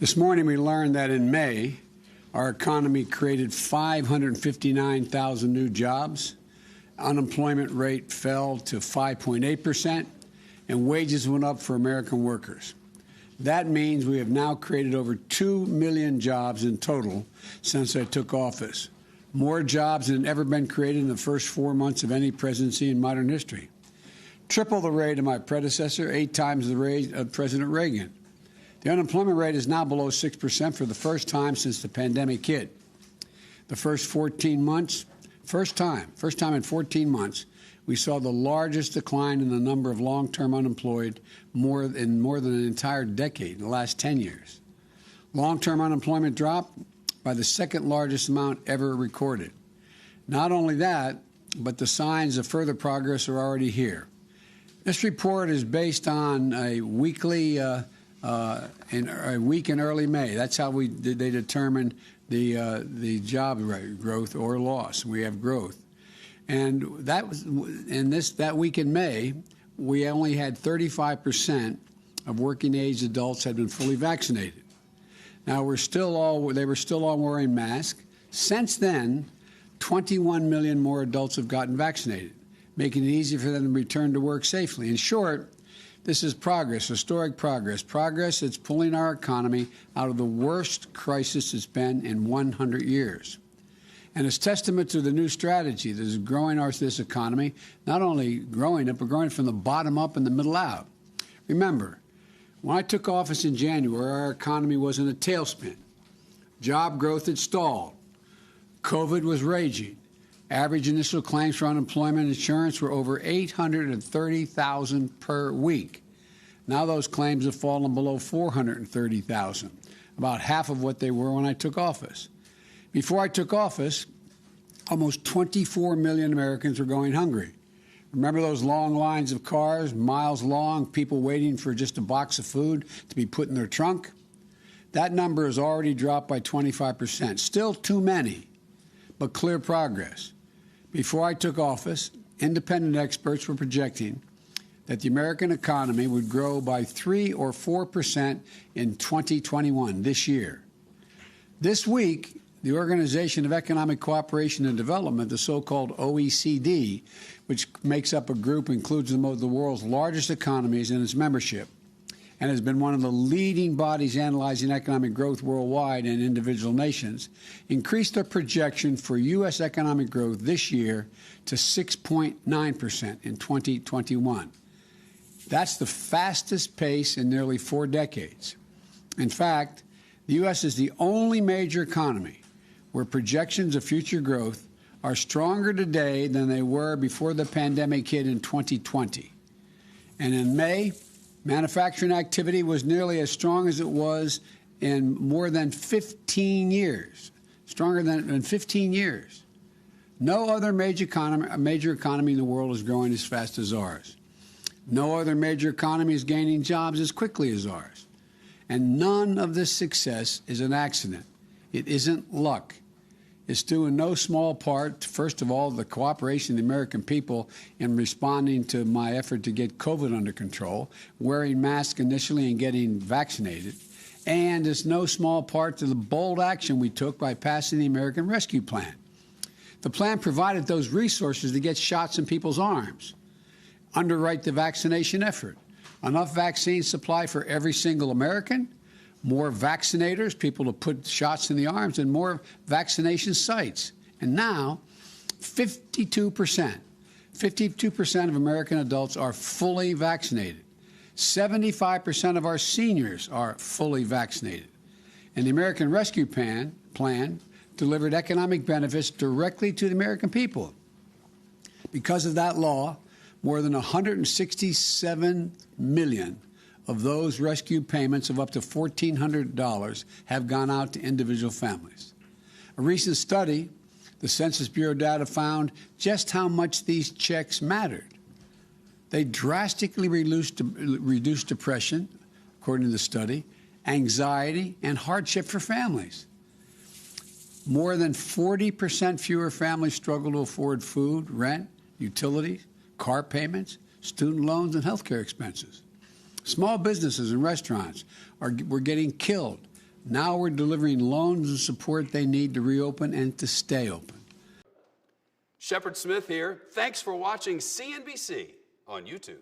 This morning we learned that in May, our economy created 559,000 new jobs, unemployment rate fell to 5.8%, and wages went up for American workers. That means we have now created over 2 million jobs in total since I took office, more jobs than ever been created in the first 4 months of any presidency in modern history. Triple the rate of my predecessor, 8 times the rate of President Reagan. The unemployment rate is now below 6% for the first time since the pandemic hit. The first 14 months, first time in 14 months, we saw the largest decline in the number of long-term unemployed in more than an entire decade, in the last 10 years. Long-term unemployment dropped by the second largest amount ever recorded. Not only that, but the signs of further progress are already here. This report is based on a weekly in a week in early May. That's how they determined the job growth or loss. We have growth, and that was that week in May. We only had 35% of working age adults had been fully vaccinated. Now they were still all wearing masks. Since then, 21 million more adults have gotten vaccinated, making it easier for them to return to work safely. In short, this is progress, historic progress, progress that's pulling our economy out of the worst crisis it's been in 100 years. And it's testament to the new strategy that is growing this economy, not only growing it, but growing it from the bottom up and the middle out. Remember, when I took office in January, our economy was in a tailspin. Job growth had stalled. COVID was raging. Average initial claims for unemployment insurance were over 830,000 per week. Now those claims have fallen below 430,000, about half of what they were when I took office. Before I took office, almost 24 million Americans were going hungry. Remember those long lines of cars, miles long, people waiting for just a box of food to be put in their trunk? That number has already dropped by 25%. Still too many, but clear progress. Before I took office, independent experts were projecting that the American economy would grow by 3 or 4% in 2021, this year. This week, the Organization of Economic Cooperation and Development, the so-called OECD, which makes up a group includes the world's largest economies in its membership, and has been one of the leading bodies analyzing economic growth worldwide and individual nations, increased their projection for U.S. economic growth this year to 6.9% in 2021. That's the fastest pace in nearly 4 decades. In fact, the U.S. is the only major economy where projections of future growth are stronger today than they were before the pandemic hit in 2020. And in May, manufacturing activity was nearly as strong as it was in more than 15 years, stronger than in 15 years. No other major economy in the world is growing as fast as ours. No other major economy is gaining jobs as quickly as ours. And none of this success is an accident. It isn't luck. It's due in no small part, first of all, the cooperation of the American people in responding to my effort to get COVID under control, wearing masks initially and getting vaccinated. And it's no small part to the bold action we took by passing the American Rescue Plan. The plan provided those resources to get shots in people's arms, underwrite the vaccination effort, enough vaccine supply for every single American, more vaccinators, people to put shots in the arms, and more vaccination sites. And now, 52% of American adults are fully vaccinated. 75% of our seniors are fully vaccinated. And the American Rescue Plan delivered economic benefits directly to the American people. Because of that law, more than 167 million of those rescue payments of up to $1,400 have gone out to individual families. A recent study, the Census Bureau data found just how much these checks mattered. They drastically reduced depression, according to the study, anxiety, and hardship for families. More than 40% fewer families struggle to afford food, rent, utilities, car payments, student loans, and health care expenses. Small businesses and restaurants were getting killed Now we're delivering loans and support they need to reopen and to stay open. Shepard Smith here. Thanks for watching CNBC on YouTube.